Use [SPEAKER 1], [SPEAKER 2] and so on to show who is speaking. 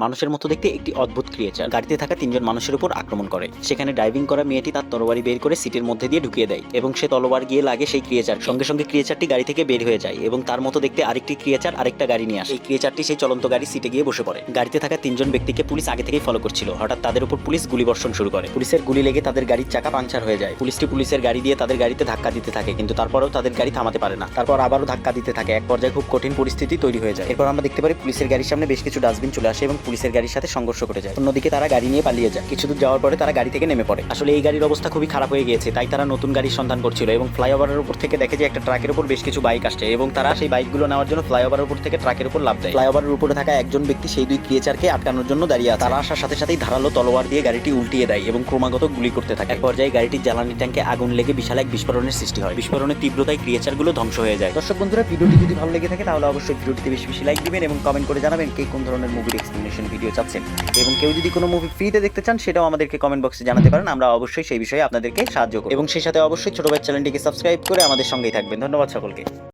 [SPEAKER 1] মানুষের মতো দেখতে একটি অদ্ভুত ক্রিয়েচার গাড়িতে থাকা তিনজন মানুষের উপর আক্রমণ করে। সেখানে ড্রাইভিং করা মেয়েটি তার তরবারি বের করে সিটের মধ্যে দিয়ে ঢুকিয়ে দেয় এবং সে তলোয়ার গিয়ে লাগে সেই ক্রিয়েচার। সঙ্গে সঙ্গে ক্রিয়েচারটি গাড়ি থেকে বের হয়ে যায় এবং তার মতো দেখতে আরেকটি ক্রিয়েচার আরেকটা গাড়ি নিয়ে আসে। এই ক্রিয়েচারটি সেই চলন্ত গাড়ি সিটে গিয়ে বসে পড়ে। গাড়িতে থাকা তিনজন ব্যক্তিকে পুলিশ আগে থেকেই ফলো করছিল। হঠাৎ তাদের উপর পুলিশ গুলিবর্ষণ শুরু করে। পুলিশের গুলি লেগে তাদের গাড়ির চাকা পাংচার হয়ে যায়। পুলিশের গাড়ি দিয়ে তাদের গাড়িতে ধাক্কা দিতে থাকে, কিন্তু তারপরেও তাদের গাড়ি থামাতে পারে না। তারপর আবারও ধাক্কা দিতে থাকে। এক পর্যায়ে খুব কঠিন পরিস্থিতি তৈরি হয়ে যায়। এরপর আমরা দেখতে পারি পুলিশের গাড়ির সামনে বেশ কিছু ডাস্টবিন চলে আসে এবং পুলিশের গাড়ির সাথে সংঘর্ষ ঘটে যায়। অন্যদিকে তারা গাড়ি নিয়ে পালিয়ে যায়। কিছু দূর যাওয়ার পরে তারা গাড়ি থেকে নেমে পড়ে। আসলে এই গাড়ির অবস্থা খুবই খারাপ হয়ে গিয়েছে, তাই তারা নতুন গাড়ির সন্ধান করছিল এবং ফ্লাইওভারের উপর থেকে দেখে যে একটা ট্রাকের উপর বেশ কিছু বাইক আসছে এবং তারা সেই বাইকগুলো নেওয়ার জন্য ফ্লাইওভারের উপর থেকে ট্রাকের উপর লাফ দেয়। ফ্লাইওভারের উপরে থাকা একজন ব্যক্তি সেই দুই ক্রিয়েচারকে আটকানোর জন্য দাঁড়িয়ে আছে। তারা আসার সাথে সাথেই ধারালো তলোয়ার দিয়ে গাড়িটি উল্টিয়ে দেয় এবং ক্রমাগত গুলি করতে থাকে। এক পর্যায়ে গাড়িটির জ্বালানি ট্যাঙ্কে আগুন লেগে বিশাল এক বিস্ফোরণের সৃষ্টি হয়। বিস্ফোরণের তীব্রতায় ক্রিয়েচারগুলো ধ্বংস হয়ে যায়। দর্শক বন্ধুরা, ভিডিওটি যদি ভালো লেগে থাকে তাহলে অবশ্যই ভিডিওটিতে বেশি বেশি লাইক দিবেন এবং কমেন্ট করে জানাবেন কে কোন ধরনের মুভির এক্সপ্লেনেশন ভিডিও চাচ্ছেন। এবং কেউ যদি কোনো মুভি ফ্রিতে দেখতে চান সেটাও আমাদেরকে কমেন্ট বক্সে জানাতে পারেন। আমরা অবশ্যই সেই বিষয়ে আপনাদেরকে সাহায্য করব এবং সেই সাথে অবশ্যই ছোট ভাই চ্যানেলটিকে সাবস্ক্রাইব করে আমাদের সঙ্গেই থাকবেন। ধন্যবাদ সকলকে।